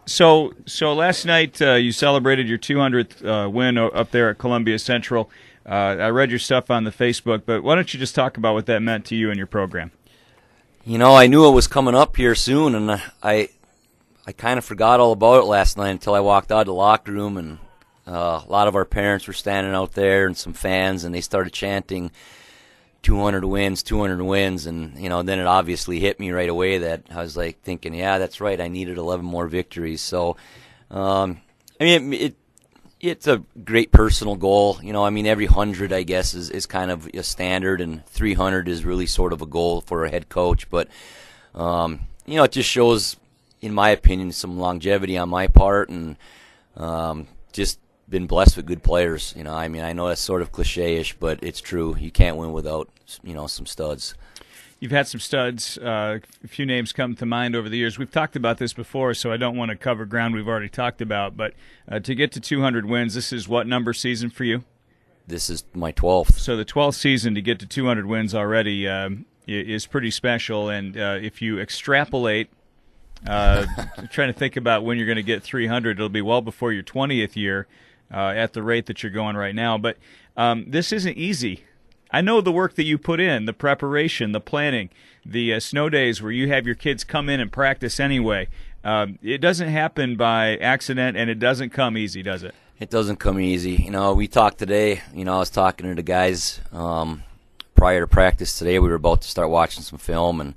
So last night you celebrated your 200th win up there at Columbia Central. I read your stuff on the Facebook, but why don't you just talk about what that meant to you and your program? You know, I knew it was coming up here soon, and I kind of forgot all about it last night until I walked out of the locker room, and a lot of our parents were standing out there and some fans, and they started chanting 200 wins, 200 wins, and you know, then it obviously hit me right away that I was like thinking, yeah, that's right, I needed 11 more victories. So, I mean, it's a great personal goal. You know, I mean, every 100, I guess, is kind of a standard, and 300 is really sort of a goal for a head coach. But, you know, it just shows, in my opinion, some longevity on my part, and just been blessed with good players. You know, I mean, I know that's sort of cliche-ish, but it's true. You can't win without, you know, some studs. You've had some studs. A few names come to mind over the years. We've talked about this before, so I don't want to cover ground we've already talked about. But to get to 200 wins, this is what number season for you? This is my 12th. So the 12th season to get to 200 wins already is pretty special. And if you extrapolate, trying to think about when you're going to get 300, it'll be well before your 20th year at the rate that you're going right now. But this isn't easy. I know the work that you put in, the preparation, the planning, the snow days where you have your kids come in and practice anyway. It doesn't happen by accident, and it doesn't come easy, does it? It doesn't come easy. You know, we talked today. You know, I was talking to the guys prior to practice today. We were about to start watching some film, and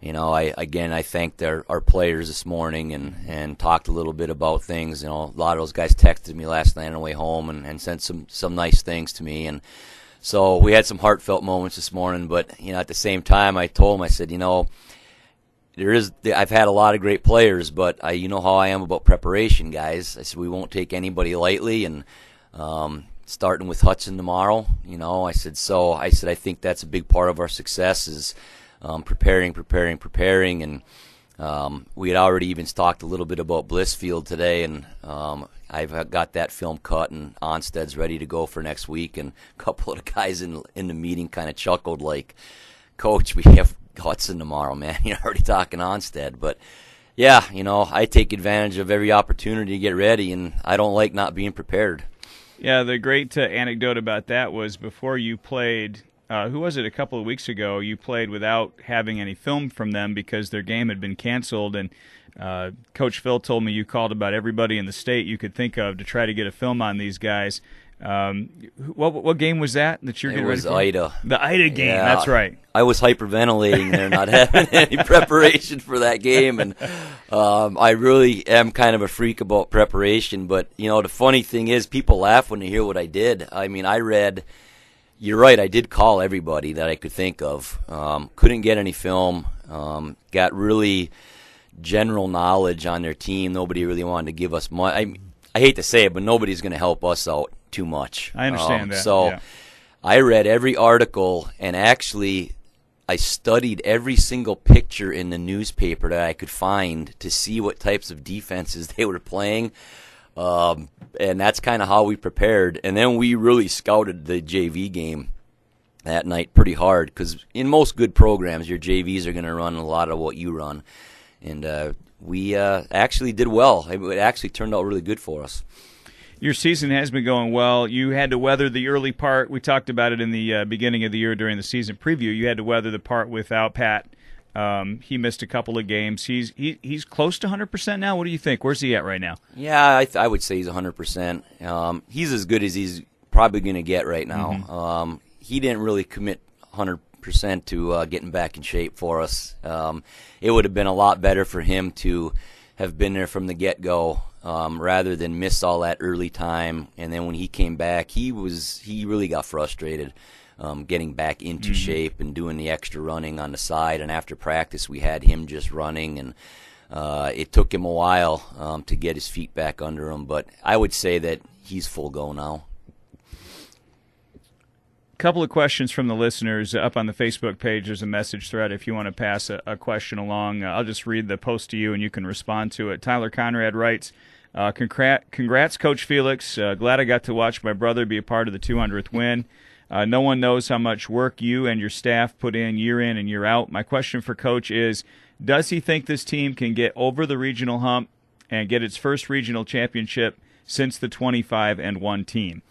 you know, I thanked our players this morning and talked a little bit about things. You know, a lot of those guys texted me last night on the way home and sent some nice things to me, and so we had some heartfelt moments this morning. But you know, at the same time, I told them, I said, you know, I've had a lot of great players, but you know how I am about preparation, guys. I said we won't take anybody lightly, and starting with Hudson tomorrow, you know, I said I think that's a big part of our success is preparing, and we had already even talked a little bit about Blissfield today, and I've got that film cut, and Onsted's ready to go for next week. And a couple of the guys in the meeting kind of chuckled like, Coach, we have Hudson tomorrow, man. You're already talking Onsted. But, yeah, you know, I take advantage of every opportunity to get ready, and I don't like not being prepared. Yeah, the great anecdote about that was before you played who was it, a couple of weeks ago, you played without having any film from them because their game had been canceled, and Coach Phil told me you called about everybody in the state you could think of to try to get a film on these guys. What game was that you're getting ready for? It was Ida. The Ida game, yeah, that's right. I was hyperventilating there, not having any preparation for that game, and I really am kind of a freak about preparation. But, you know, the funny thing is people laugh when they hear what I did. I mean, you're right, I did call everybody that I could think of. Couldn't get any film. Got really general knowledge on their team. Nobody really wanted to give us much. I hate to say it, but nobody's going to help us out too much. I understand that. So yeah. I read every article, and actually I studied every single picture in the newspaper that I could find to see what types of defenses they were playing. And that's kind of how we prepared. And then we really scouted the JV game that night pretty hard, because in most good programs, your JVs are going to run a lot of what you run. And we actually did well. It actually turned out really good for us. Your season has been going well. You had to weather the early part. We talked about it in the beginning of the year during the season preview. You had to weather the part without Pat. He missed a couple of games. He's close to 100% now. What do you think? Where's he at right now? Yeah, I would say he's 100%. He's as good as he's probably going to get right now. Mm-hmm. He didn't really commit 100% to getting back in shape for us. It would have been a lot better for him to have been there from the get-go rather than miss all that early time. And then when he came back, he really got frustrated. Getting back into shape and doing the extra running on the side. And after practice, we had him just running, and it took him a while to get his feet back under him. But I would say that he's full go now. A couple of questions from the listeners up on the Facebook page. There's a message thread if you want to pass a question along. I'll just read the post to you, and you can respond to it. Tyler Conrad writes, congrats, Coach Felix. Glad I got to watch my brother be a part of the 200th win. No one knows how much work you and your staff put in and year out. My question for Coach is, does he think this team can get over the regional hump and get its first regional championship since the 25-1 team?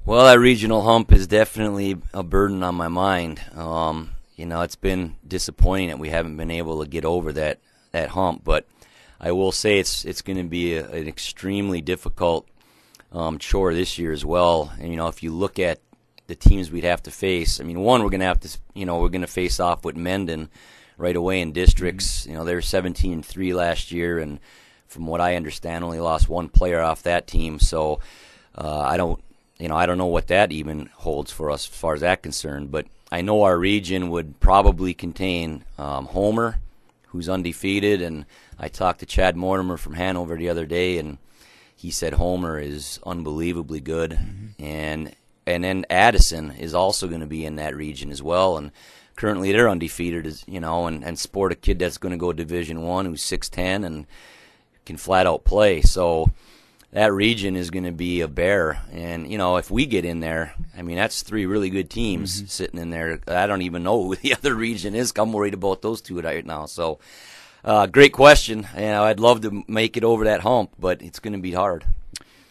Well, that regional hump is definitely a burden on my mind. It's been disappointing that we haven't been able to get over that hump, but I will say it's going to be an extremely difficult chore this year as well. And if you look at the teams we'd have to face, one, we're going to have to, we're going to face off with Mendon right away in districts. They were 17-3 last year, and from what I understand, only lost one player off that team. So I don't know what that even holds for us as far as that concerned. But I know our region would probably contain Homer, who's undefeated, and I talked to Chad Mortimer from Hanover the other day, and he said Homer is unbelievably good, and then Addison is also going to be in that region as well, and currently they're undefeated, and sport a kid that's going to go Division I who's 6'10" and can flat out play. So that region is going to be a bear, and if we get in there, that's three really good teams sitting in there. I don't even know who the other region is. I'm worried about those two right now. So great question. I'd love to make it over that hump, but it's going to be hard.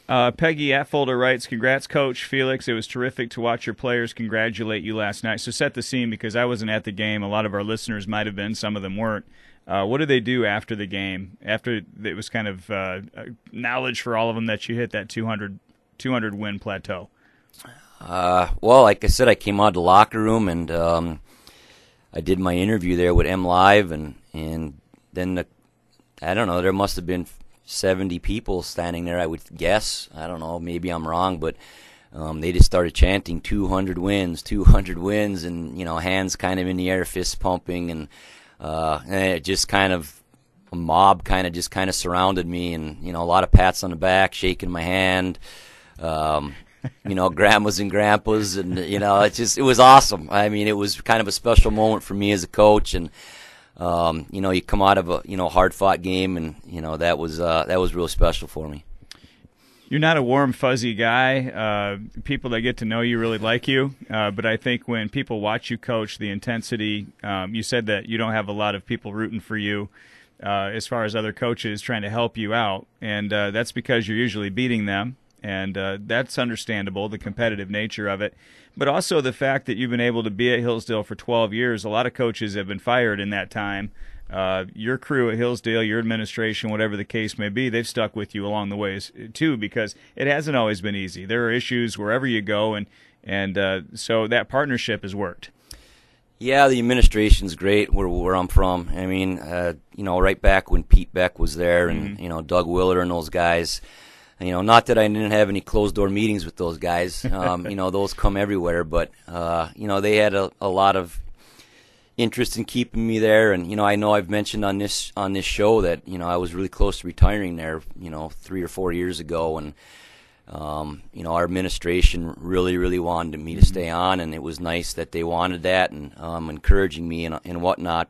Peggy Atfolder writes, "Congrats, Coach Felix. It was terrific to watch your players congratulate you last night." So set the scene, because I wasn't at the game. A lot of our listeners might have been. Some of them weren't. What did they do after the game? After it was kind of knowledge for all of them that you hit that 200 win plateau. Well, like I said, I came out of the locker room and I did my interview there with M Live, and then I don't know, there must have been 70 people standing there, I would guess. I don't know, maybe I'm wrong, but they just started chanting 200 wins, 200 wins, and hands kind of in the air, fists pumping, and it just kind of, a mob kind of surrounded me, and a lot of pats on the back, shaking my hand, grandmas and grandpas, and it was awesome. It was kind of a special moment for me as a coach, and you come out of a hard fought game, and that was real special for me. You're not a warm, fuzzy guy. People that get to know you really like you. But I think when people watch you coach, the intensity, you said that you don't have a lot of people rooting for you as far as other coaches trying to help you out. And that's because you're usually beating them. And that's understandable, the competitive nature of it. But also the fact that you've been able to be at Hillsdale for 12 years. A lot of coaches have been fired in that time. Your crew at Hillsdale, your administration, whatever the case may be, they've stuck with you along the ways too, because it hasn't always been easy. There are issues wherever you go, and so that partnership has worked. Yeah, the administration's great where I'm from. Right back when Pete Beck was there, and Doug Willard and those guys. Not that I didn't have any closed-door meetings with those guys. Those come everywhere, but they had a lot of interest in keeping me there, and I know I've mentioned on this show that I was really close to retiring there 3 or 4 years ago, and our administration really wanted me to stay on, and it was nice that they wanted that, and encouraging me and whatnot.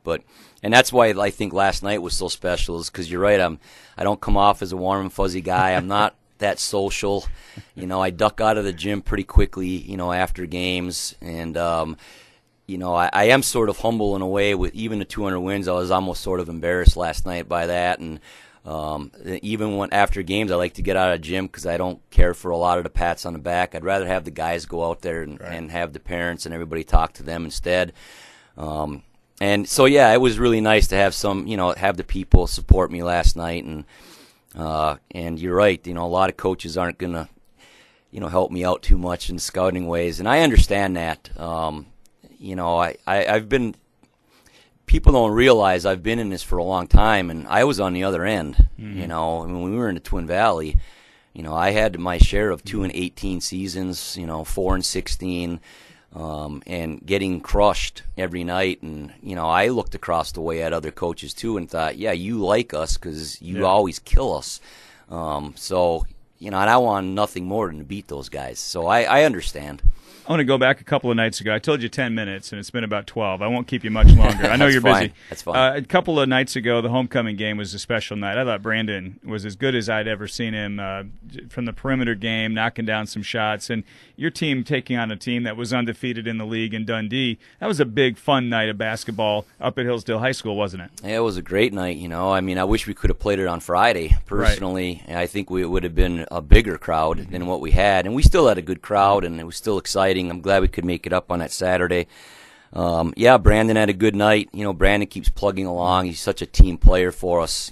And that's why I think last night was so special, is because you're right, I don't come off as a warm and fuzzy guy. I'm not that social. I duck out of the gym pretty quickly after games, and I am sort of humble in a way. With even the 200 wins, I was almost sort of embarrassed last night by that. And even when after games, I like to get out of the gym because I don't care for a lot of the pats on the back. I'd rather have the guys go out there and have the parents and everybody talk to them instead. And so, yeah, it was really nice to have have the people support me last night. And you're right, a lot of coaches aren't going to, help me out too much in scouting ways. And I understand that. I've been, people don't realize I've been in this for a long time, and I was on the other end. When we were in the Twin Valley, I had my share of 2-18 seasons, 4-16, and getting crushed every night. And, I looked across the way at other coaches too and thought, yeah, you like us because you always kill us. So, and I want nothing more than to beat those guys. So I understand. I want to go back a couple of nights ago. I told you 10 minutes, and it's been about 12. I won't keep you much longer. I know you're busy. That's fine. A couple of nights ago, the homecoming game was a special night. I thought Brandon was as good as I'd ever seen him from the perimeter game, knocking down some shots. And your team taking on a team that was undefeated in the league in Dundee, that was a big, fun night of basketball up at Hillsdale High School, wasn't it? Yeah, it was a great night. I mean, I wish we could have played it on Friday. Personally, right. I think it would have been a bigger crowd than what we had. And we still had a good crowd, and it was still exciting. I'm glad we could make it up on that Saturday. Brandon had a good night. Brandon keeps plugging along. He's such a team player for us.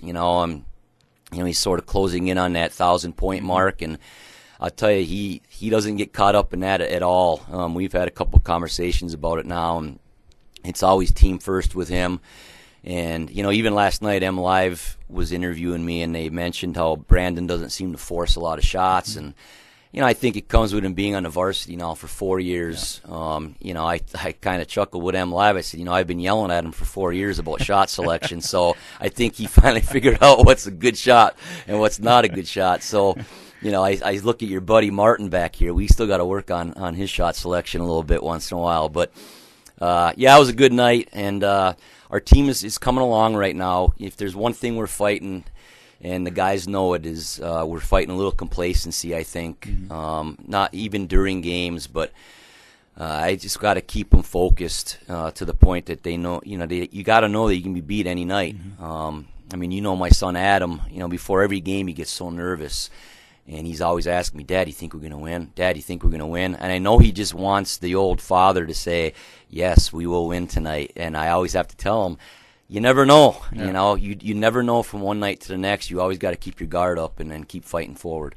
He's sort of closing in on that 1,000-point mark, and I'll tell you, he doesn't get caught up in that at all. We've had a couple of conversations about it now, and it's always team first with him. And, even last night, M Live was interviewing me, and they mentioned how Brandon doesn't seem to force a lot of shots, and I think it comes with him being on the varsity now for 4 years. Yeah. I kind of chuckled with M Live. I said, I've been yelling at him for 4 years about shot selection. So I think he finally figured out what's a good shot and what's not a good shot. So, I look at your buddy Martin back here. We still got to work on his shot selection a little bit once in a while. But, it was a good night. And our team is coming along right now. If there's one thing we're fighting, and the guys know it, is we're fighting a little complacency, I think. Mm-hmm. Not even during games, but I just got to keep them focused to the point that they know, you got to know that you can be beat any night. Mm-hmm. My son Adam, before every game he gets so nervous. And he's always asking me, Dad, you think we're going to win? Dad, you think we're going to win? And I know he just wants the old father to say, yes, we will win tonight. And I always have to tell him, you never know. Yeah. You never know from one night to the next. You always got to keep your guard up and then keep fighting forward.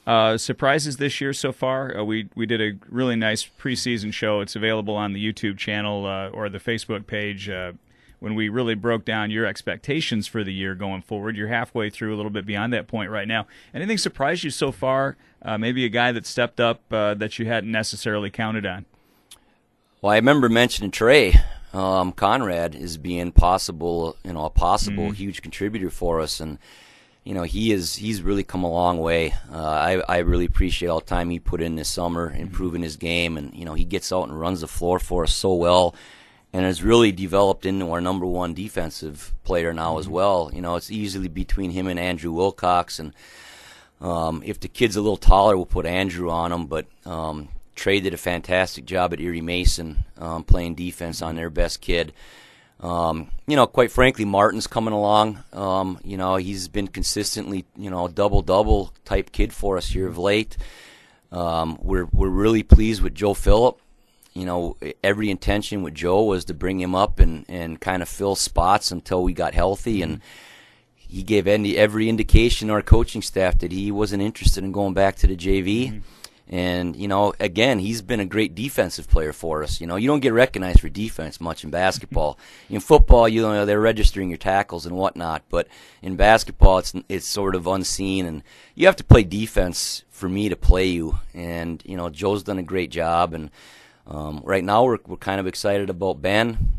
Surprises this year so far? We did a really nice preseason show. It's available on the YouTube channel or the Facebook page when we really broke down your expectations for the year going forward. You're halfway through, a little bit beyond that point right now. Anything surprised you so far? Maybe a guy that stepped up that you hadn't necessarily counted on? Well, I remember mentioning Trey. Conrad is being a possible huge contributor for us, and he's really come a long way. I really appreciate all the time he put in this summer, improving his game, and he gets out and runs the floor for us so well, and has really developed into our number one defensive player now as well. It's easily between him and Andrew Wilcox, and if the kid's a little taller, we'll put Andrew on him, but Trey did a fantastic job at Erie Mason playing defense on their best kid. Quite frankly, Martin's coming along. He's been consistently, double-double type kid for us here of late. We're really pleased with Joe Phillip. Every intention with Joe was to bring him up and kind of fill spots until we got healthy, and he gave every indication to our coaching staff that he wasn't interested in going back to the JV. Mm-hmm. And, again, he's been a great defensive player for us. You don't get recognized for defense much in basketball. In football, they're registering your tackles and whatnot. But in basketball, it's sort of unseen. And you have to play defense for me to play you. And, Joe's done a great job. And right now we're kind of excited about Ben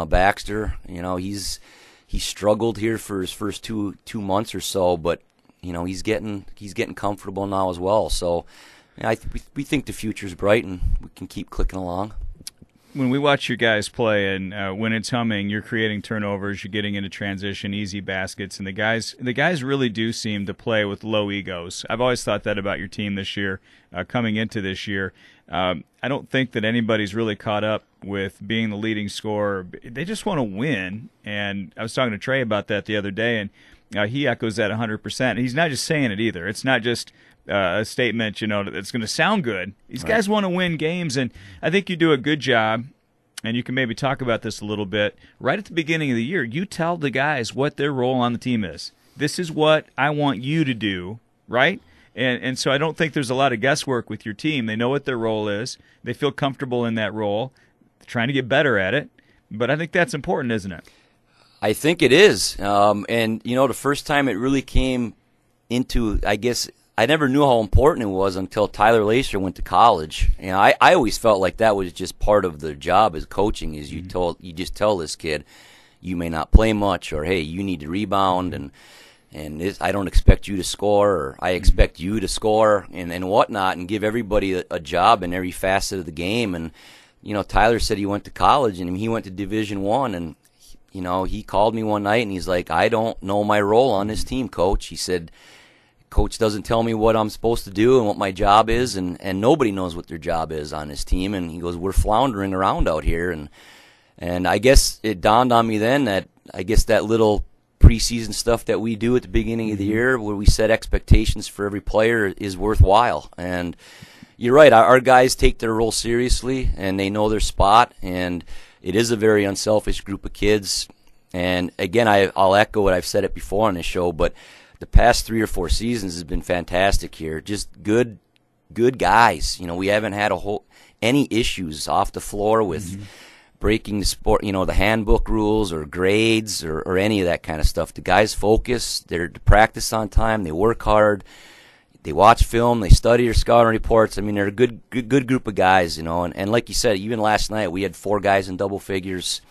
Baxter. He's struggled here for his first two months or so. But, he's getting comfortable now as well. So we think the future's bright, and we can keep clicking along. When we watch you guys play, and when it's humming, you're creating turnovers, you're getting into transition, easy baskets, and the guys really do seem to play with low egos. I've always thought that about your team this year, coming into this year. I don't think that anybody's really caught up with being the leading scorer. They just want to win, and I was talking to Trey about that the other day, and he echoes that 100%. He's not just saying it either. It's not just a statement, that's going to sound good. These guys want to win games, and I think you do a good job, and you can maybe talk about this a little bit. Right at the beginning of the year, you tell the guys what their role on the team is. This is what I want you to do, right? And so I don't think there's a lot of guesswork with your team. They know what their role is. They feel comfortable in that role. They're trying to get better at it. But I think that's important, isn't it? I think it is. And, the first time it really came into, I guess, I never knew how important it was until Tyler Lacer went to college. I always felt like that was just part of the job as coaching, is you just tell this kid, you may not play much, or hey, you need to rebound. And and I don't expect you to score, or I expect you to score, and whatnot, and give everybody a job in every facet of the game. And Tyler said he went to college, and he went to Division I, and he called me one night, and he's like, I don't know my role on this team, Coach. He said, Coach doesn't tell me what I'm supposed to do and what my job is, and nobody knows what their job is on this team. And he goes, we're floundering around out here. And I guess it dawned on me then that I guess that little preseason stuff that we do at the beginning of the year, where we set expectations for every player, is worthwhile. And you're right, our guys take their role seriously, and they know their spot, and it is a very unselfish group of kids. And again, I'll echo what I've said it before on this show, but the past 3 or 4 seasons has been fantastic here. Just good guys. We haven't had any issues off the floor with breaking the sport, the handbook rules or grades or any of that kind of stuff. The guys focus. They're to practice on time. They work hard. They watch film. They study their scouting reports. I mean, they're a good group of guys, And like you said, even last night we had 4 guys in double figures,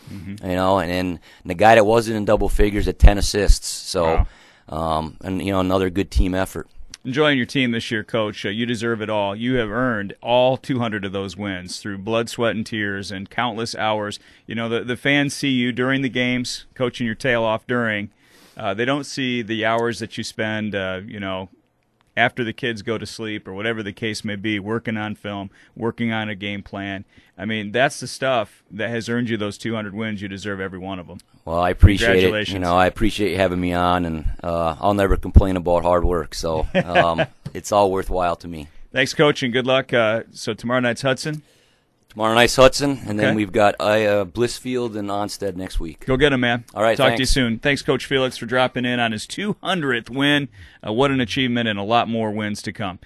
and the guy that wasn't in double figures had 10 assists. So. Wow. Another good team effort. Enjoying your team this year, Coach. You deserve it all. You have earned all 200 of those wins through blood, sweat, and tears and countless hours. The fans see you during the games, coaching your tail off during. They don't see the hours that you spend, after the kids go to sleep or whatever the case may be, working on film, working on a game plan. I mean, that's the stuff that has earned you those 200 wins. You deserve every one of them. Well, I appreciate it. I appreciate you having me on, and I'll never complain about hard work. So it's all worthwhile to me. Thanks, Coach, and good luck. So tomorrow night's Hudson? Tomorrow night's Hudson, and then we've got Blissfield and Onstead next week. Go get them, man. All right, Talk to you soon. Thanks, Coach Felix, for dropping in on his 200th win. What an achievement, and a lot more wins to come.